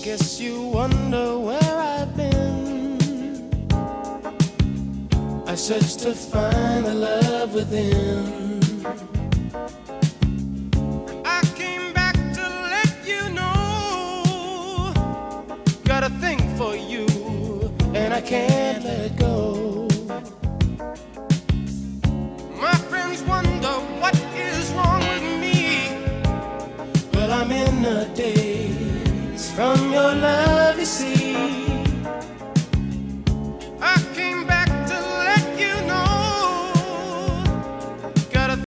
Guess you wonder where I've been. I searched to find the love within. I came back to let you know, got a thing for you, and I can't let go.